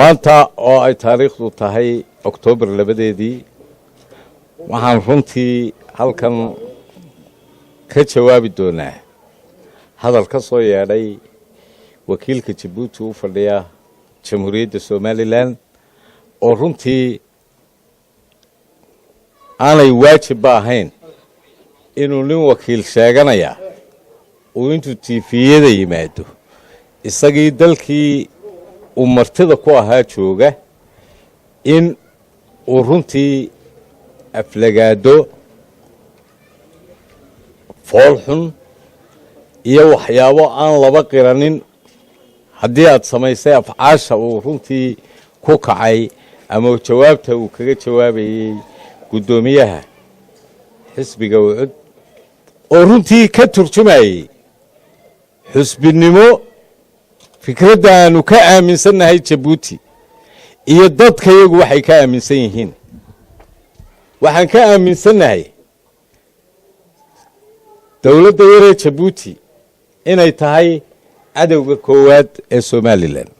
maanta oo ay taariikhdu tahay Oktoobar 2 waxaan runtii halkan ka jawaabi doonaa hadal ka soo yeedhay wakiilka Djibouti u fadhiya Jamhuuriyadda Somaliland oo runtii aanay waajib ahayn inuu nin wakiil sheeganaya oo intuu tiifiyada yimaado isagii dalkii uu martida ku ahaa jooga in uu runtii aflagaado foolxun iyo waxyaabo aan laba qiranin haddii aad samaysay afcaasha uu runtii ku kacay ama jawaabta uu kaga jawaabayay gudoomiyaha xisbiga Ucud oo runtii ka turjumayay xisbinimo fikradda aanu ka aaminsanahay Djibouti iyo dadka iyagu waxay ka aaminsan yihiin waxaan ka aaminsanahay dawladda yar ee Djibouti inay tahay cadowga koowaad ee Somaliland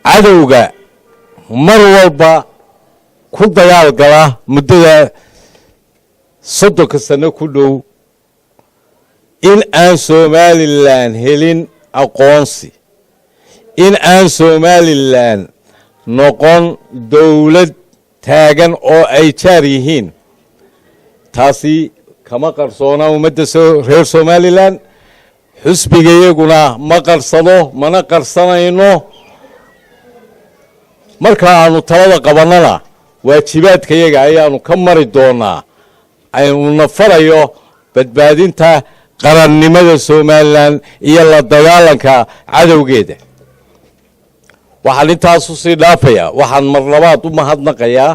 cadowga mar walba ku dagaal gala muddada 30 sano ku dhow in aan Somaliland helin aqoonsi in aan Somaliland noqon dawlad taagan oo ay jaar yihiin taasi kama qarsoona ummadda reer Somaliland xisbigayaguna ma qarsado mana qarsanayno marka aanu talada qabanana waajibaadkayaga ayaanu ka mari doonaa aynu nafarayo badbaadinta qarannimada Somaliland iyo la dagaalanka cadowgeeda waxaan intaas u sii dhaafayaa waxaan mar labaad u mahadnaqayaa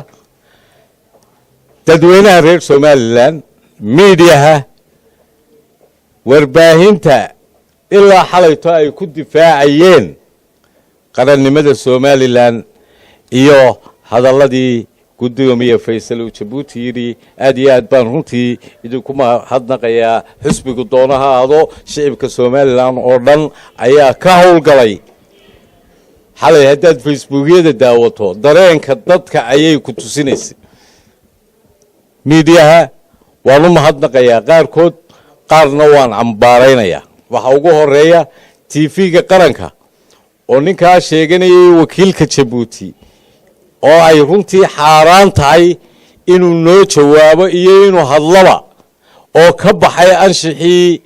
dadweynaha reer Somaliland meediyaha warbaahinta ilaa xalayto ay ku difaacayeen qarannimada Somaliland iyo hadalladii gudoomiye Faysal oo Djibouti yiri aad iyo aad baan runtii idinku mahadnaqayaa xisbiga doonaha ado shacabka Somaliland oo dhan ayaa ka howlgalay xalay haddaad Facebookyada daawato dareenka dadka ayay ku tusinaysaa meediyaha waan u mahadnaqayaa qaarkood qaarna waan cambaaraynayaa waxa ugu horeeya TV-ga qaranka oo ninka sheeganayay wakiilka Djibouti oo ay runtii xaraan tahay inuu noo jawaabo iyo inuu hadlaba oo ka baxay anshixii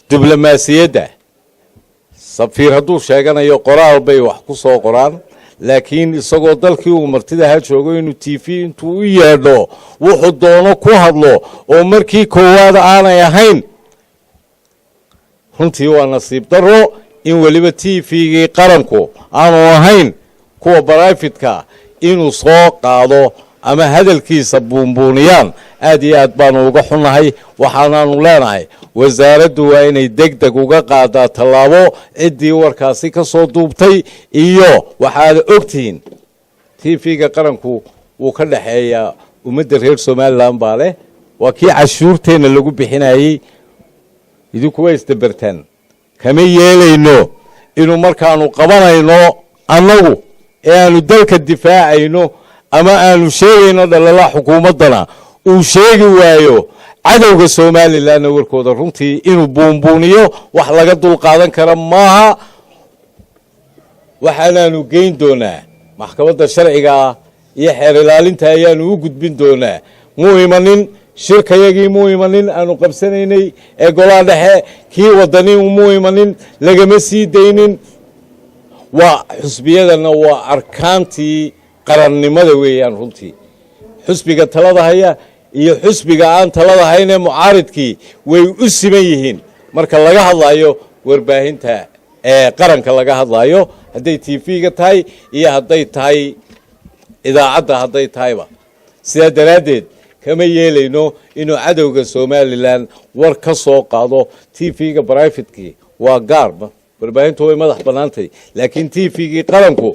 diblomaasiyadda safiir hadduu sheeganayo qoraal bay wax ku soo qoraan laakiin isagoo dalkii uu martida ha joogo inuu TV intuu u yeedho wuxuu doono ku hadlo oo markii koowaad aanay ahayn runtii waa nasiib darro in waliba TV-gii qaranku aanu ahayn kuwa private-ka inuu soo qaado ama hadalkiisa buunbuuniyaan aad iyo aad baan uga xunahay waxaanaanu leenahay wasaaraddu waa inay degdeg uga qaadaa tallaabo ciddii warkaasi ka soo duubtay iyo waxaad ogtihiin TV-ga qaranku wuu ka dhaxeeyaa ummadda reer Somaliland baa leh waa kii cashuurteena lagu bixinayay idinku way isdabartaan kama yeelayno inuu markaanu qabanayno annagu ee aanu dalka difaacayno ama aanu sheegayno dhalala xukuumadana uu sheegi waayo cadowga Somaliland warkooda runtii inuu buunbuuniyo wax laga dul qaadan kara maaha waxaanaanu geyn doonaa maxkamadda sharciga iyo xeer ilaalinta ayaanu u gudbin doonaa muu imanin shirkayagii muu imanin aanu qabsanaynay ee golaha dhexe kii wadani muu imanin lagama sii daynin waa xusbiyadana waa arkaantii qarannimada weeyaan runtii xusbiga talada haya iyo xusbiga aan talada hayn ee mucaaridkii way u siman yihiin marka laga hadlayo warbaahinta ee qaranka laga hadlayo hadday TV-ga tahay iyo hadday tahay idaacadda hadday tahayba sida daraadeed kama yeelayno inuu cadowga Somaliland war ka soo qaado TV-ga private-kii waa gaarba warbaahintu way madax banaantay laakiin TV-gii qaranku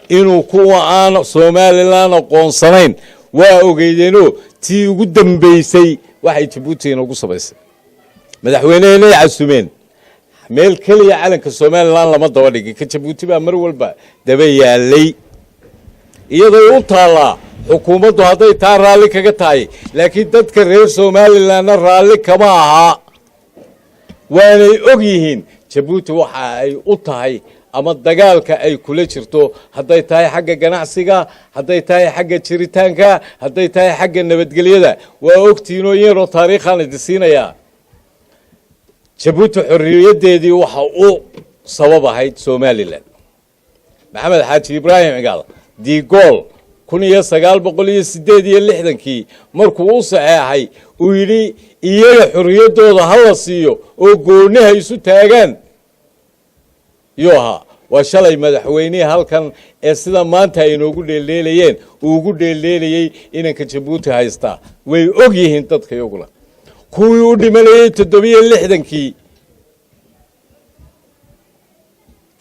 inuu kuwa aan Somaliland aqoonsanayn waa ogeeyeen tii ugu dambeysay waxay Djibouti ugu sabaysay madaxweynaha casumeen meel keliya calanka Somaliland lama daba dhigin ka Jabuuti baa mar walba daba yaalay iyadoo u taala xukuumaddu hadday taa raalli kaga tahay laakiin dadka reer Somaliland raalli kama aha waanay og yihiin Jabuuti waxa ay u tahay ama dagaalka ay kula jirto hadday tahay xagga ganacsiga hadday tahay xagga jiritaanka hadday tahay xagga nabadgelyada waa ogtiinoo yaroo taariikhan idinsiinaya Jabuuti xorriyadeedii waxa uu sabab ahayd Somaliland Maxamed Xaaji Ibraahim Cigaal digool 1968 markuu u saxeexay uu yiri iyaga xorriyadooda hala siiyo oo gooniha isu taagaan yoha waa shalay madaxweynaha halkan ee sida maanta ay inoogu dheeleelayeen ugu dheeleelayay inanka Jabuuti haysta way og yihiin dadka iyaguna kuwii u dhimanayay 67kii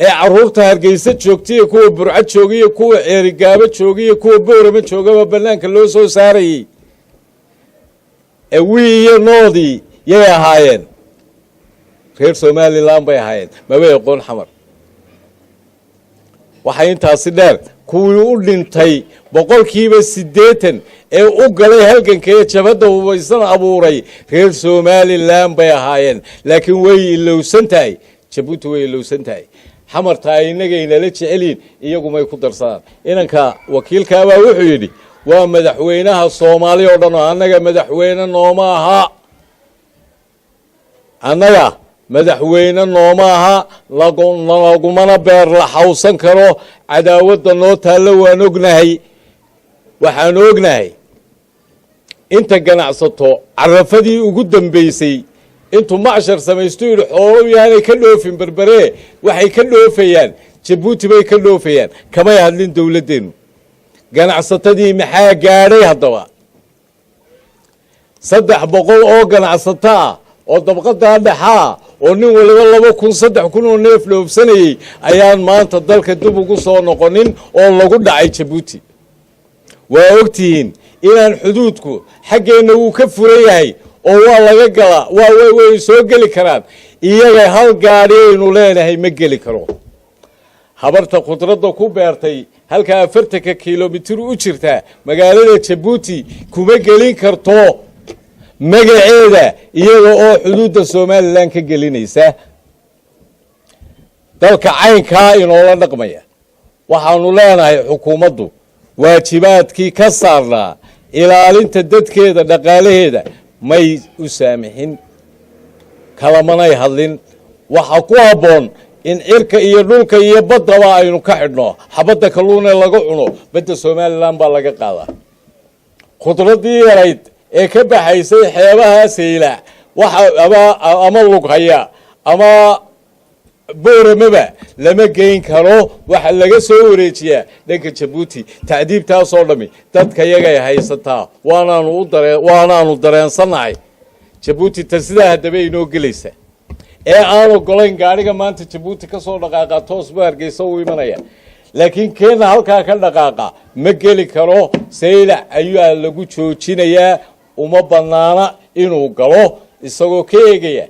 ee caruurta Hargeysa joogtay kuwa Burco joogay kuwa Ceerigaabo joogay kuwa Boorama joogaba banaanka loo soo saarayay ee wiiyo noodii yay ahaayeen reer Somaliland bay ahaayeen maba aqoon xamar waxa intaasi dheer kuwii u dhintay 80% ee u galay halganka ee jabada hubaysan abuuray reer Somaliland bay ahaayeen laakiin way ilowsan tahay Jabuuti way ilowsan tahay xamarta inaga inala jecelin iyagu may ku darsadaan inanka wakiilka baa wuxuu yiri waa madaxweynaha Soomaaliya oo dhan anaga madaxweyne nooma aha anaga madaxweyne nooma aha lagumana beer la xawsan karo cadaawada noo taalo waan ognahay waxaan ognahay inta ganacsato carafadii ugu dambeysay intuu macshar samaysto xoolo yaanay ka dhoofin berbere waxay ka dhoofayaan Jabuuti bay ka dhoofayaan kamay hadlin dawladeenu ganacsatadii maxaa gaaray hadaba 300 oo ganacsato ah oo dabaqada dhaxa oo nin waliba 2000 oo neef dhoofsanayay ayaan maanta dalka dib ugu soo noqonin oo lagu dhacay Jabuuti waa ogtihiin inaan xuduudku xaggeena uu ka furan yahay oo waa laga gala way soo gali karaan iyaga hal gaari aynu leenahay ma gali karo habarta khudradda ku beertay halka 40 kiiloomitir u jirta magaalada Jabuuti kuma gelin karto magaceeda iyaga oo xuduudda Somaliland ka gelinaysa dalka caynka inoo la dhaqmaya waxaanu leenahay xukuumaddu waajibaadkii ka saarnaa ilaalinta dadkeeda dhaqaalaheeda may u saamixin kalamanay hadlin waxa ku haboon in cirka iyo dhulka iyo badaba aynu ka xidhno xabada kalluun ee laga cuno badda Somaliland baa laga qaadaa khudradii yarayd ee ka baxaysay xeebaha Sayla waxa ama lug haya ama Boorama lama geyn karo waxa laga soo wareejiyaa dhanka Jabuuti taadiibtaas oo dhami dadka yaga ay haysataa waanaanu dareensanahay Jabuuti tasida hadaba inoo gelaysa ee aan ogolayn gaariga maanta Jabuuti ka soo dhaqaaqa toos buu Hargeysa u imanaya laakiin keena halka ka dhaqaaqa ma geli karo Sayla ayaa lagu joojinayaa uma banaana inuu galo isagoo ka eegaya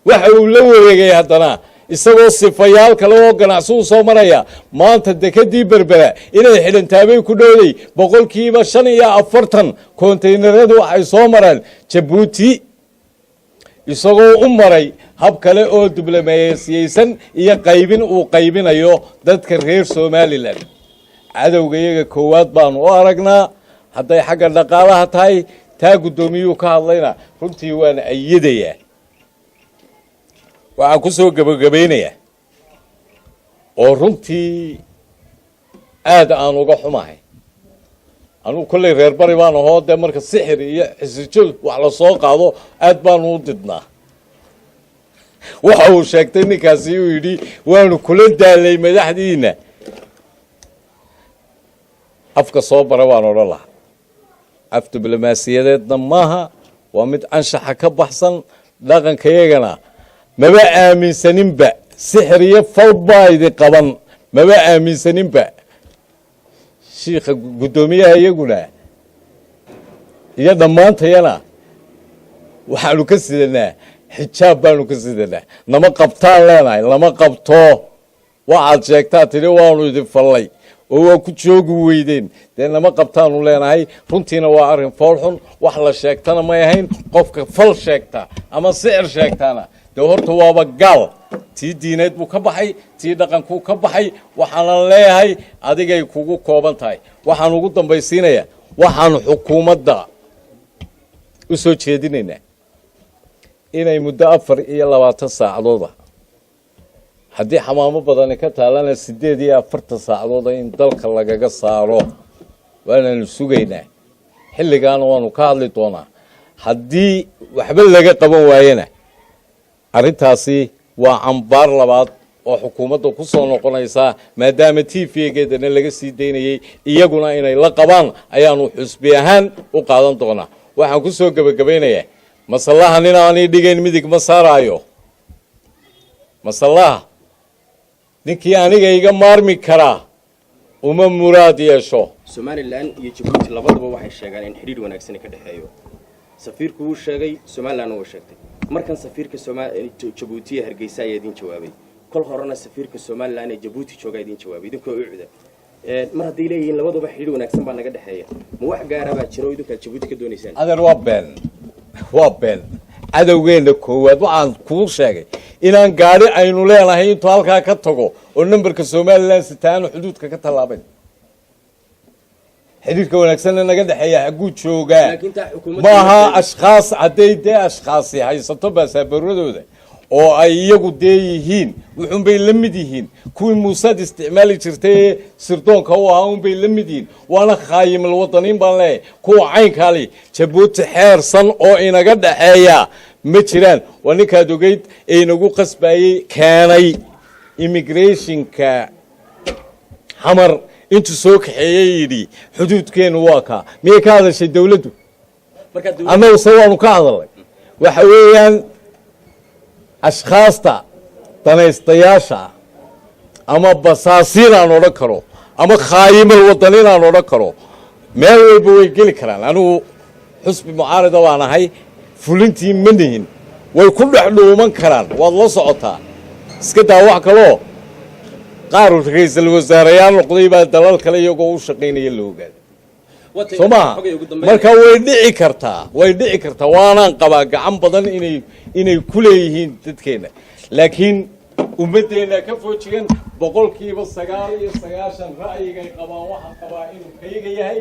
waxa uu la wareegay haddana isagoo sifayaal kale oo ganacsi soo maraya maanta dekadii berbera inay xilintaabay ku dhowday 45% konteenaradu ay soo maraan Jabuuti isagoo u maray hab kale oo diblomaasiyaysan iyo qaybin uu qaybinayo dadka reer Somaliland cadawga iyaga koowaad baan u aragnaa hadday xagga dhaqaalaha tahay taa gudoomiyuu ka hadlayna runtii waan ayidaya waxaan ku soo gabagabeynaya oo runtii aad aan uga xumahay anu kulay reer bari baan ahaa de marka sixir iyo xisijo wax la soo qaado aad baan u didnaa waxa uu sheegtay ninkaasi uu yiri waanu kula daalay madaxdiina afka soo bara waan oran lahaa af diblomaasiyadeedna maaha waa mid anshaxa ka baxsan dhaqankayagana maba aaminsaninba sixir iyo falbaaydi qaban maba aaminsaninba shiikha gudoomiyaha iyaguna iyo dhammaantayana waxaanu ka sidanaa xijaab baanu ka sidanaa nama qabtaan leenahay lama qabto waxaad sheegtaa tidhi waanu idin fallay oo waa ku joogi weydeen dee nama qabtaanu leenahay runtiina waa arrin foolxun wax la sheegtana may ahayn qofka fal sheegta ama sicir sheegtaana dee horta waaba gaal tii diineed buu ka baxay tii dhaqankuu ka baxay waxaanan leeyahay adigay kugu kooban tahay waxaan ugu dambaysiinayaa waxaan xukuumadda u soo jeedinaynaa inay muddo 24 saacadooda haddii xamaamo badani ka taalana 48 saacadooda in dalka lagaga saaro waanaanu sugaynaa xilligaana waanu ka hadli doonaa haddii waxba laga qaban waayena arrintaasi waa cambaar labaad oo xukuumadda ku soo noqonaysa maadaama TV-geedana laga sii daynayay iyaguna inay la qabaan ayaanu xusbi ahaan u qaadan doonaa waxaan ku soo gabagabaynayaa masallaha nin aanay dhigayn midig ma saaraayo masallaha ninkii aniga iga maarmi karaa uma muraad yeesho Somaliland iyo Djibouti labaduba waxay sheegaan in xiriir wanaagsan ka dhaxeeyo safiirku uu sheegay Somaliland uu sheegtay markan safiirka Djibouti Hargeysa ayaa idin jawaabay kol horena safiirka Somaliland ee Djibouti jooga idin jawaabay idinkoo u cida mar haddii leeyihiin labaduba xiriir wanaagsan baa naga dhaxeeya ma wax gaar ah baa jiro idinka Djibouti ka doonaysaan adeer waa been cadowgeena koowaad waxaan kuu sheegay inaan gaari aynu leenahay intuu halkaa ka tago oo nambarka Somaliland sitaanu xuduudka ka talaabay xiriirka wanaagsan naga dhaxeeya xaguu joogaa maaha ashqaas cadeeyde ashqaasi haysato baasaboorradooda oo ay iyagu deeyihiin wuxuun bay la mid yihiin kuwii Muusad isticmaali jirtay sirdoonka oo ahaa un bay la mid yihiin waana khaayimul wadaniin baan leeyahay kuwa caynkaali Djibouti xeersan oo inaga dhaxeeya ma jiraan waa ninkaad ogeyd ee inagu qasbayay keenay immigrationka xamar intuu soo kaxeeyay yidhi xuduudkeenu waa kaa miyay ka hadashay dawladdu annagu se waanu ka hadalnay waxa weeyaan ashkhaasta danaystayaasha ama basaasiin aan odhan karo ama khaayimal wadaniin aan odhan karo meel walba way geli karaan anigu xusbi mucaarida baan ahay fulintii ma nihin way ku dhex dhuuman karaan waad la socotaa iska daa wax kaloo qaar ra'iisul wasaareyaal noqday baa dalal kale iyagoo u shaqaynaya la ogaaday Soomaa marka way dhici kartaa waanaan qabaa gacan badan inay ku leeyihiin dadkeena laakiin ummadeena ka foojigan 99% ra'yiga ay qabaan waxa qabaa inuu kayaga yahay